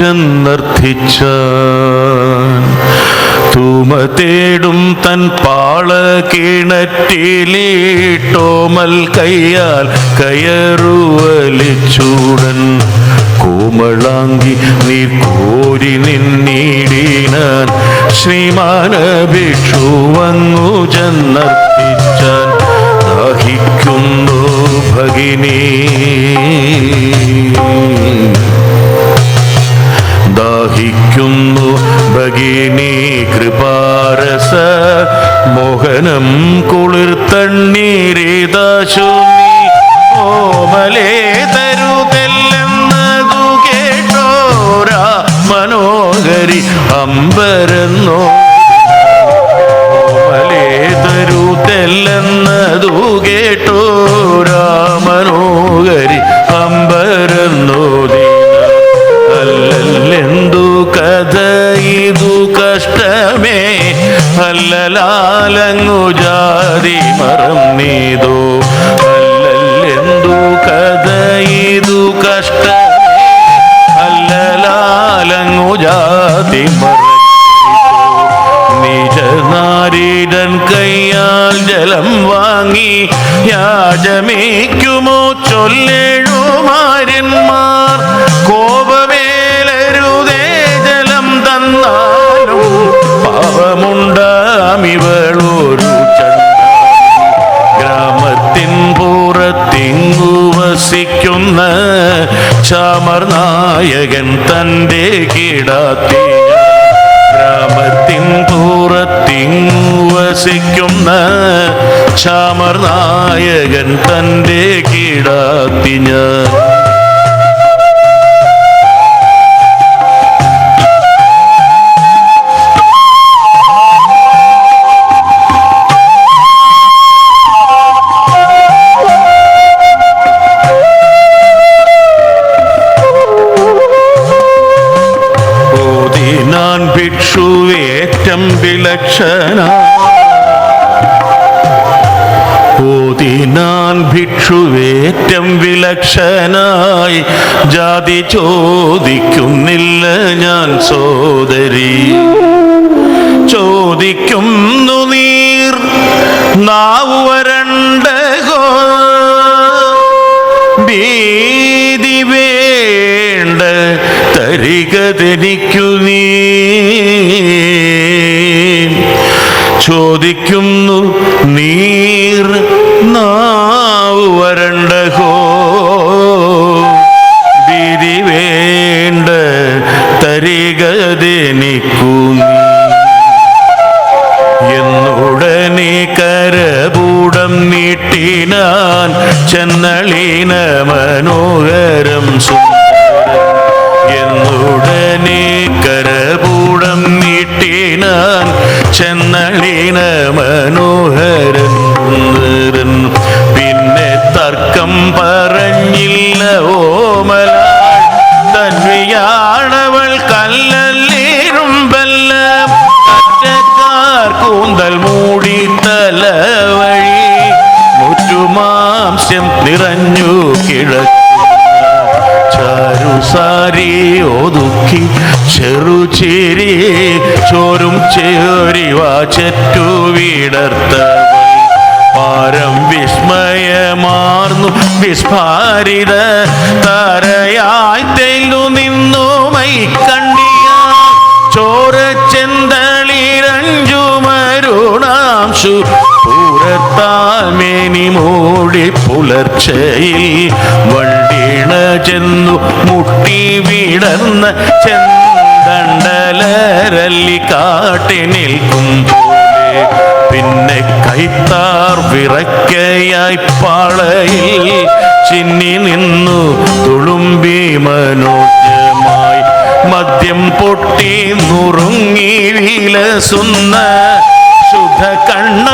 ചെന്നർത്ഥിച്ചാൻ. തൂമ തേടും തൻ പാള കിണറ്റിലിട്ടോമൽ കയ്യാൽ കയറുവലിച്ചൂടൻ. കോമളാങ്കി നീർ കോരി നിന്നിടിനാൻ. ശ്രീമാന ഭിക്ഷു വന്നു ചെന്നർത്ഥിച്ചാൻ. ദാഹിക്കുന്നു ഭഗിനി, ദാഹിക്കുന്നു ഭഗിനി കൃപാരസ മോഹനം കുളിർത്തണ്ണീരിതാശു നീ. ഓമലേ തരുതെല്ലെന്നതു കേട്ടോരാ മനോഹരി അമ്പരന്നോ. ഓമലേ തരുതെല്ലെന്നതു കേട്ടോരാ മനോഹരി അമ്പരന്നോ. അല്ലല്ലെന്തു കഥ ഇതു കഷ്ടമേ, അല്ലലാലങ്ങു ജാതി മറന്നീതോ. അല്ലല്ലെന്തു കഥ ഇതു കഷ്ടമേ, അല്ലലാലങ്ങു ജാതി മറന്നീതോ. നിജനാരീരൻ കയ്യാൽ ജലം വാങ്ങി യാചമിക്കുമോ ചൊല്ലേഴുമാര്യന്മാർ. കോപമേലരുതേ ജലം തന്നാലും പാപമുണ്ടാമിവളൊരു ചണ്ടാളി. ഗ്രാമത്തിൻ പുറത്തിങ്ങു വസിക്കുന്ന ചാമർനായകൻ തൻ്റെ കിടാത്തി. ഗ്രാമത്തിൻ പുറത്തിങ്ങു വസിക്കുന്ന ചാമർനായകൻ തൻ്റെ കിടാത്തി ഞാൻ. ഭിക്ഷുവേറ്റം വിലക്ഷണ, ഓതിനാൻ ഭിക്ഷുവേറ്റം വിലക്ഷനായി. ജാതി ചോദിക്കുന്നില്ല ഞാൻ സോദരി. ചോദിക്കുന്നു നീർ നാവു വരണ്ടകോ. ഭീതി വേണ്ട തരികതെനിക്കു നീ. ചോദിക്കുന്നു നീർ നാവു വരണ്ടഹോ. ഭീതി വേണ്ട തരികതെനിക്കു നീ. എന്നുടനെ കരപൂടം നീട്ടിനാൻ ചെന്നളീന മനോഹരം സുന്ദരം. എന്നുടനെ കരപൂടം നീട്ടിനാൻ ചെന്നളീന മനോഹരൻ സുന്ദരൻ. പിന്നെ തർക്കം പറഞ്ഞില്ല ഓമലാൾ. തന്വിയാണവൾ കല്ലല്ലിരുമ്പല്ല. കൂന്തൽ മൂടി തലവഴി മുറ്റുമാംസ്യം നിറഞ്ഞു കിഴക്കുന്ന. ചാരുസാരി ഒതുക്കി ചെറുചേരി ചോരും ചേരിവാ ചെറ്റു വിടർത്തവൾ. പാരം വിസ്മയമാർന്നു വിസ്ഫാരിത താരയായി തെല്ലു നിന്നു മൈ കണ്ടിയ. ചോരച്ചെന്തളിരഞ്ചുമരുണാംശു പൂരത്താൽ മേനി മൂടി പുലർച്ചയിൽ. വണ്ടിണ ചെന്നു മുട്ടി വിടർന്ന ചെന്തണ്ടലരല്ലി കാട്ടി നിൽക്കും പോലെ. പിന്നെ കൈത്താർ വിറക്കയായി പാളയിൽ ചിന്നി നിന്നു തുളുമ്പി മനോജ്ഞമായി. മദ്യം പൊട്ടി നുറുങ്ങി വിലസുന്ന ശുദ്ധ കണ്ണ